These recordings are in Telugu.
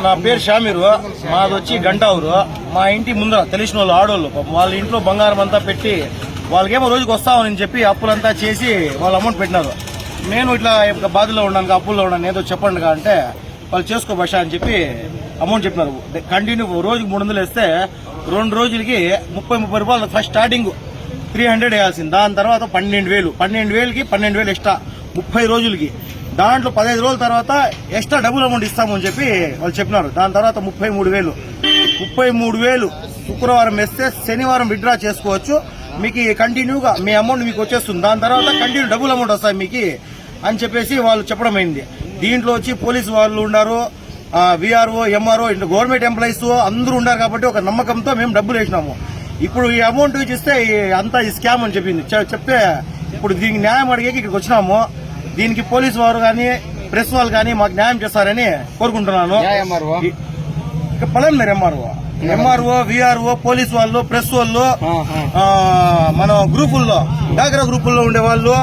నా పేరు షామీరు, మాది వచ్చి గంటావూరు. మా ఇంటి ముందర తెలిసిన వాళ్ళు ఆడోళ్ళు వాళ్ళ ఇంట్లో బంగారం అంతా పెట్టి వాళ్ళకేమో రోజుకి వస్తామని చెప్పి అప్పులంతా చేసి వాళ్ళు అమౌంట్ పెట్టినారు. నేను ఇట్లా బాధలో ఉన్నాను, అప్పుల్లో ఉన్నాను, ఏదో చెప్పండి అంటే వాళ్ళు చేసుకో భాష అని చెప్పి అమౌంట్ చెప్పినారు. కంటిన్యూ రోజుకి 300 వేస్తే 2 రోజులకి 30 రూపాయలు. ఫస్ట్ స్టార్టింగ్ 300 వేయాల్సింది, దాని తర్వాత 12,000, 12,000కి 12,000 ఎక్స్ట్రా 30 రోజులకి. దాంట్లో 15 రోజుల తర్వాత ఎక్స్ట్రా డబుల్ అమౌంట్ ఇస్తామని చెప్పి వాళ్ళు చెప్పినారు. దాని తర్వాత 33,000 శుక్రవారం వేస్తే శనివారం విత్డ్రా చేసుకోవచ్చు, మీకు కంటిన్యూగా మీ అమౌంట్ మీకు వచ్చేస్తుంది. దాని తర్వాత కంటిన్యూ డబుల్ అమౌంట్ వస్తాయి మీకు అని చెప్పేసి వాళ్ళు చెప్పడం అయింది. దీంట్లో వచ్చి పోలీసు వాళ్ళు ఉన్నారు, విఆర్ఓ, ఎంఆర్ఓ, గవర్నమెంట్ ఎంప్లాయీస్ అందరూ ఉన్నారు. కాబట్టి ఒక నమ్మకంతో మేము డబ్బులు వేసినాము. ఇప్పుడు ఈ అమౌంట్ ఇస్తే అంతా ఈ స్కామ్ అని చెప్పింది. చెప్తే ఇప్పుడు దీనికి న్యాయం అడిగేకి ఇక్కడికి వచ్చినాము. దీనికి పోలీసు వారు కానీ ప్రెస్ వాళ్ళు కానీ మాకు న్యాయం చేస్తారని కోరుకుంటున్నాను. ఇక పలందరు ఎంఆర్ఓ, విఆర్ఓ, పోలీసు వాళ్ళు, ప్రెస్ వాళ్ళు, మన గ్రూపుల్లో డాగ్రా గ్రూపుల్లో ఉండే వాళ్ళు,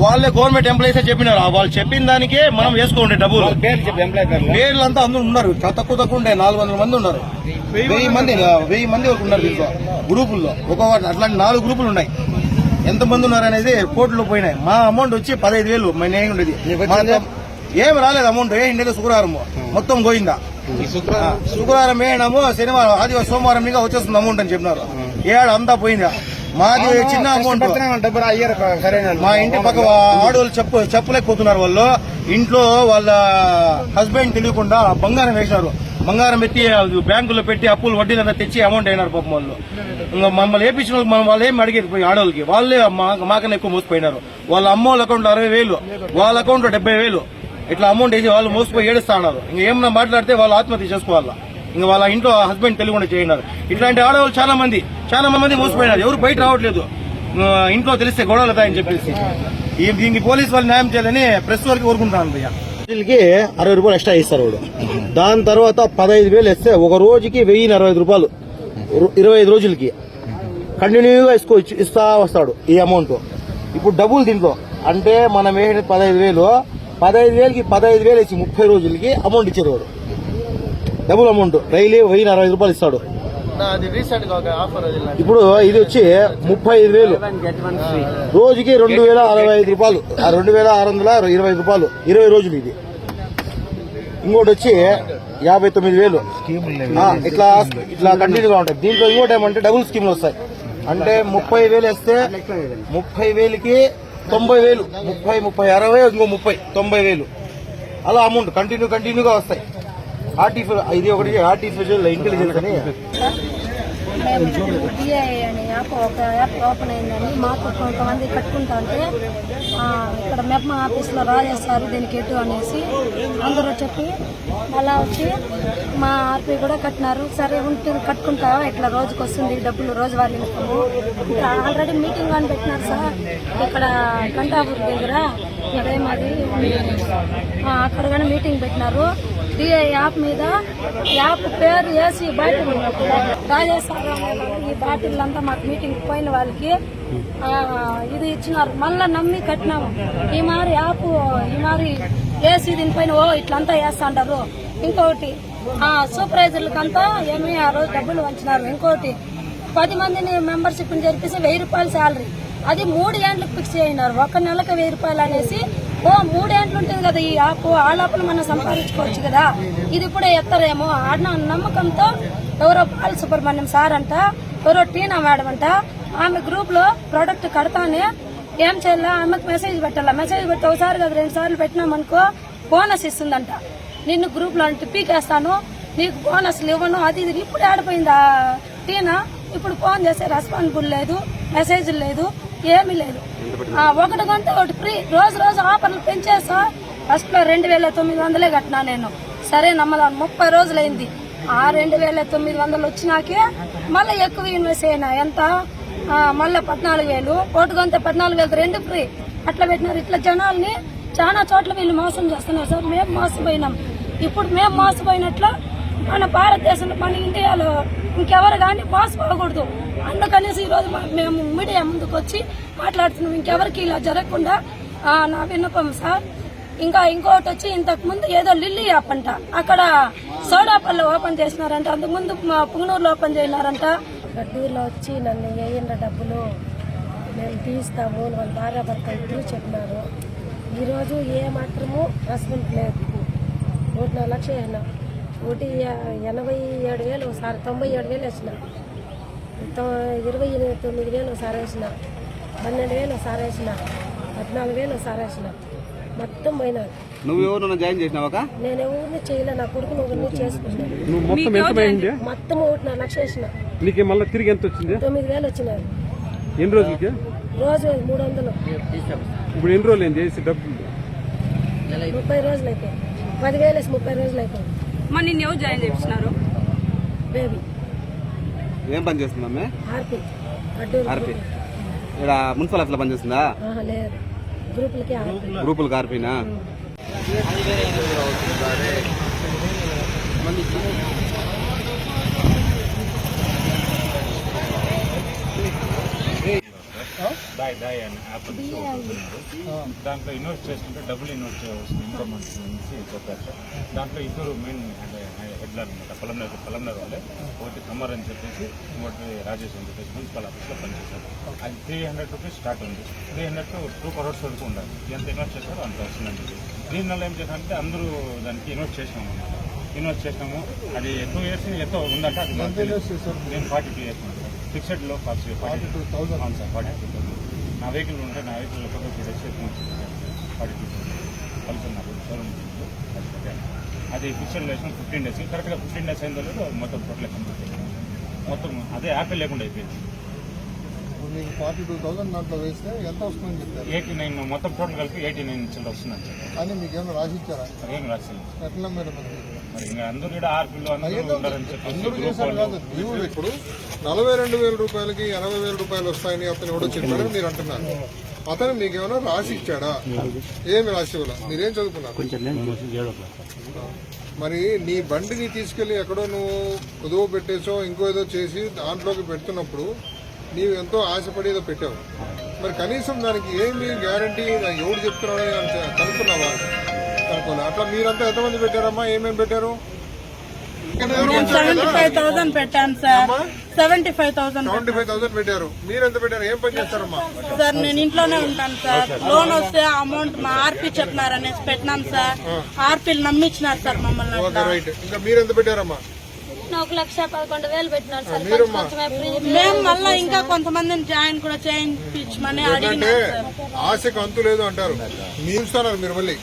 వాళ్ళే గవర్నమెంట్ ఎంప్లాయీసే చెప్పినారు. వాళ్ళు చెప్పిన దానికే మనం వేసుకోండి డబ్బులు. పేర్లు అంతా అందరూ ఉన్నారు, తక్కువ ఉండే 400 మంది ఉన్నారు, 1000 మంది వరకు ఉన్నారు దీంట్లో గ్రూపుల్లో. అట్లాంటి 4 గ్రూపులు ఉన్నాయి. ఎంతమంది ఉన్నారనేది కోర్టులో పోయినాయి. మా అమౌంట్ వచ్చి 15,000 నేను ఉండేది. ఏమి రాలేదు అమౌంట్, ఏంటంటే శుక్రవారం మొత్తం పోయిందా. శుక్రవారం వేయడము, శనివారం, ఆదివారం, సోమవారం మీద వచ్చేస్తుంది అమౌంట్ అని చెప్పినారు. ఏడు అంతా పోయిందా. మాది చిన్న అమౌంట్. మా ఇంటి పక్క ఆడవాళ్ళు చెప్పలేకపోతున్నారు. వాళ్ళు ఇంట్లో వాళ్ళ హస్బెండ్ తెలియకుండా బంగారం వేసినారు. బంగారం పెట్టి బ్యాంకులో పెట్టి అప్పులు వడ్డీలంతా తెచ్చి అమౌంట్ అయినారు పాపం వాళ్ళు. ఇంకా మమ్మల్ని వేయించిన వాళ్ళు ఏమి అడిగేది పోయి ఆడవాళ్ళకి, వాళ్ళే మాకన్నా ఎక్కువ మోసపోయినారు. వాళ్ళ అమ్మ వాళ్ళ అకౌంట్లో 60,000, వాళ్ళ అకౌంట్లో 70,000 ఇట్లా అమౌంట్ వేసి వాళ్ళు మోసపోయి ఏడుస్తా ఉన్నారు. ఇంకా ఏమన్నా మాట్లాడితే వాళ్ళు ఆత్మహత్య చేసుకోవాలా. ఇంకా వాళ్ళ ఇంట్లో హస్బెండ్ తెలియకుండా చేయన్నారు. ఇట్లాంటి ఆడవాళ్ళు చాలా మంది మోసపోయినారు. ఎవరు బయట రావట్లేదు, ఇంట్లో తెలిస్తే గొడవలు అవుతాయని చెప్పేసి. దీనికి పోలీసు వాళ్ళు న్యాయం చేయాలని ప్రెస్ వాళ్ళకి కోరుకుంటాను. భయ్య రోజులకి 60 రూపాయలు ఎక్స్ట్రా ఇస్తారు వాడు. దాని తర్వాత 15,000 ఇస్తే ఒక రోజుకి 1,045 రూపాయలు 25 రోజులకి కంటిన్యూగా ఇస్తా వస్తాడు ఈ అమౌంట్. ఇప్పుడు డబ్బులు దీంట్లో అంటే మనం వేసిన 15,000కి 15,000 ఇచ్చి 30 రోజులకి అమౌంట్ ఇచ్చారు వాడు. డబుల్ అమౌంట్ డైలీ 1,045 రూపాయలు ఇస్తాడు. ఇప్పుడు ఇది వచ్చి 35,000 రోజుకి 2,065 రూపాయలు, 2,625 రూపాయలు 20 రోజులు ఇది. ఇంకోటి వచ్చి 59,000 ఇట్లా కంటిన్యూగా ఉంటాయి. దీంట్లో ఇంకోటి ఏమంటే డబుల్ స్కీమ్లు వస్తాయి. అంటే 30,000 వేస్తే 30,000కి 90,000, 30, 60, ఇంకో 30, 90,000 అలా అమౌంట్ కంటిన్యూగా వస్తాయి. ఇది ఒకటి ఆర్టిఫిషియల్ ఇంటెలిజెన్స్ అని డిఐ అని ఒక యాప్ ఓపెన్ అయిందని మాకు కొంతమంది కట్టుకుంటా అంటే ఇక్కడ మెప్మా ఆఫీస్లో రాజేస్తారు దీనికి ఎటు అనేసి అందరూ చెప్పి అలా వచ్చి మా ఆర్పీ కూడా కట్టినారు. సరే ఉంటుంది కట్టుకుంటావా, ఇట్లా రోజుకి వస్తుంది డబ్బులు రోజువారీ ఇస్తాము. ఇంకా ఆల్రెడీ మీటింగ్ అని పెట్టినారు సార్ ఇక్కడ గంటాపూర్ దగ్గర, అదే మాది అక్కడ కానీ మీటింగ్ పెట్టినారు. డిఐ యాప్ మీద యాప్ పేరు వేసి బాటిల్ రాజేశ్వర ఈ బాటిల్ అంతా మాకు మీటింగ్ పోయిన వాళ్ళకి ఇది ఇచ్చినారు. మళ్ళా నమ్మి కట్టినాము. ఈ మారి యాప్ ఈ మారి వేసి దీనిపైన ఇట్లంతా వేస్తా అంటారు. ఇంకొకటి సూపర్వైజర్లకంతా ఏమి ఆ రోజు డబ్బులు వంచినారు. ఇంకోటి 10 మందిని మెంబర్షిప్ జరిపిస్తే 1,000 రూపాయలు శాలరీ, అది 3 ఏండ్లకు ఫిక్స్ అయినారు. ఒక నెలకు 1,000 రూపాయలు అనేసి 3 ఏండ్లు ఉంటుంది కదా ఈ యాప్, ఆ లోపల మనం సంపాదించుకోవచ్చు కదా. ఇది కూడా ఎత్తరేమో ఆడిన నమ్మకంతో ఎవరో పాల్ సుబ్రహ్మణ్యం సార్ అంట, ఎవరో టీనా మేడం అంట, ఆమె గ్రూప్ లో ప్రొడక్ట్ కడతానే ఏం చేయాలా, ఆమెకు మెసేజ్ పెట్టాలా. మెసేజ్ పెట్టి ఒకసారి కదా 2 సార్లు పెట్టినామనుకో బోనస్ ఇస్తుందంట. నిన్ను గ్రూప్ లో పీకేస్తాను, నీకు బోనస్లు ఇవ్వను, అది ఇది. ఇప్పుడు ఆడిపోయిందా టీనా? ఇప్పుడు ఫోన్ చేసే రెస్పాన్సిబుల్ లేదు, మెసేజ్ లేదు, ఏమీ లేదు. 1 గంట ఒకటి ఫ్రీ. రోజు ఆఫర్లు పెంచేసా. ఫస్ట్ లో 2,900 కట్టినా నేను. సరే నమ్మలా 30 రోజులైంది. ఆ 2,900 వచ్చినాకే మళ్ళీ ఎక్కువ ఇన్వెస్ట్ అయినా ఎంత మళ్ళీ 14,000, 1 గంట 14,000 2 ఫ్రీ అట్లా పెట్టినారు. ఇట్లా జనాల్ని చాలా చోట్ల వీళ్ళు మోసం చేస్తున్నారు సార్. మేము మోసపోయినాం. ఇప్పుడు మేము మోసపోయినట్లు మన భారతదేశంలో మన ఇండియాలో ఇంకెవరు కానీ మోసపోకూడదు. అందుకనేసి ఈరోజు మేము మీడియా ముందుకు వచ్చి మాట్లాడుతున్నాం. ఇంకెవరికి ఇలా జరగకుండా నా విన్నపం సార్. ఇంకోటి వచ్చి ఇంతకు ముందు ఏదో లిల్లీ యాప్ అంట, అక్కడ సోడాపల్లి ఓపెన్ చేసినారంట, అంతకుముందు మా పుంగనూరులో ఓపెన్ చేసినారంట. గడ్డూరులో వచ్చి నన్ను వేయండి డబ్బులు మేము తీస్తాము వాళ్ళ భార్య భర్త ఇద్దరు చెప్పినారు. ఈరోజు ఏ మాత్రము రెస్పాన్స్ లేదు. 1.4 లక్షలు అయినా 87,000 ఒకసారి 97,000 వేసిన, 29,000 ఒకసారి వేసిన, 12,000 ఒకసారి వేసిన, 14,000 ఒకసారి వేసిన, మొత్తం పోయినాడు. నువ్వు ఎవరు జాయిన్ చేసినావా? నేను ఎవరిని చేయలే, నా కొడుకుని ఒకరిని చేసుకున్నాను. నువ్వు మొత్తం ఎంత పోయింది? మొత్తం 1.4 లక్షలు వేసిన. నీకు మళ్ళీ తిరిగి ఎంత వచ్చింది? 9,000 వచ్చినాయి. ఎన్ని రోజులకి? రోజు 300. ఇప్పుడు ఎన్ని రోజులు ఏంది చేసి డబ్బులు? 30 రోజులు అయిపోయింది. 10,000 వేసి 30 రోజులు అయిపోయింది. మరి నిన్ను ఎవరు జాయిన్ చేస్తున్నారు? బేబీ ఏం పని చేస్తుందమ్మే? ఆర్పి అడ్డూరు ఆర్పి ఇక్కడ మున్సిపల్ ఆఫీస్ లో పనిచేస్తుందా? లేదు, గ్రూపులకి ఆర్పి. గ్రూపులు కార్పీనా? దాయి అని యాప్ దాంట్లో ఇన్వెస్ట్ చేసుకుంటే డబ్బులు ఇన్వెస్ట్ చేయవలసింది ఇన్కమ్ నుంచి చెప్పారు సార్. దాంట్లో ఇద్దరు మెయిన్ హెడ్లర్ అనమాట, పలంనర్ వాళ్ళే. ఒకటి కమ్మర్ అని చెప్పేసి, ఇంకోటి రాజేష్ అని చెప్పేసి మున్సిపల్ ఆఫీస్లో పనిచేశారు. అది 300 రూపీస్ స్టార్ట్ ఉంది. 300 to 2 crores వరకు ఉండాలి. ఎంత ఇన్వెస్ట్ చేస్తారో అంత వస్తుందండి. దీనివల్ల ఏం చేశారంటే అందరూ దానికి ఇన్వెస్ట్ చేసినాము అన్నమాట. ఇన్వెస్ట్ చేసినాము, అది 2 years ఎంతో ఉందంటే అది నేను 42 years ఉన్నాను సార్. ఫిక్స్డ్లో 42,000 అవును సార్. 42,000 నా వెహికల్ ఉంటే నా వెహికల్ ఫోటో తీసేసి 42,000 కలిసి నాకు షోరూమ్ అది ఫిక్స్డ్ వేసిన 15 days. కరెక్ట్గా 15 days అయిందో లేదో మొత్తం టోటల్ కంప్లీట్ అయింది. మొత్తం అదే యాపిల్ లేకుండా అయిపోయింది. 42,000 దాంట్లో వేస్తే ఎంత వస్తుందని చెప్పారు? 89 మొత్తం టోటల్ కలిపి 89 చిల్లర వస్తుందని చెప్పారు. కానీ మీకు ఏమైనా రాసి ఇచ్చారా? ఏం రాసింది ఎట్లా మీరు మరి ఇంకా అందరూ కూడా ఆర్పీలు అందరూ ఉంటారని చెప్పేసి అందరూ గ్రూప్ చేశారు వాళ్ళు కాదు. ನೀವು ఇప్పుడు 42,000 రూపాయలకి 80,000 రూపాయలు వస్తాయని అతను ఎవడో చెప్పాడని మీరు అంటున్నారు. అతను మీకు ఏమైనా రాసి ఇచ్చాడా? ఏమి రాసి ఇవ్వాల? మీరేం చదువుకున్నారు? మరి నీ బండిని తీసుకెళ్లి ఎక్కడో నువ్వు కుదువ పెట్టేసో ఇంకో ఏదో చేసి దాంట్లోకి పెడుతున్నప్పుడు నీవు ఎంతో ఆశపడి ఏదో పెట్టావు. మరి కనీసం దానికి ఏమి గ్యారంటీ ఎవడు చెప్తున్నాడని కనుక్కున్నావా? కనుక్కోలే. అట్లా మీరంతా ఎంతమంది పెట్టారమ్మా? ఏమేమి పెట్టారు? 75,000 పెట్టాను సార్. 75,000 పెట్టారు. మీరెంత పెట్టారు? ఏం పని చేస్తారమ్మా? సార్ నేను ఇంట్లోనే ఉంటాను సార్. లోన్ వస్తే అమౌంట్ మా ఆర్పీ చెప్పినారనేసి పెట్టినాం సార్. ఆర్పీలు నమ్మించినారు సార్ మమ్మల్ని. Okay, right. ఇంకా మీరెంత పెట్టారమ్మా? 1,11,000 పెట్టినారు సార్. మీరమ్మా? మేము మళ్ళీ ఇంకా కొంతమందిని జాయిన్ కూడా చేయించమని ఏంటంటే అడిగినాం సార్. ఆశకు అంతు లేదు అంటారు. మీ ఇస్తున్నారు మీరు మళ్ళీ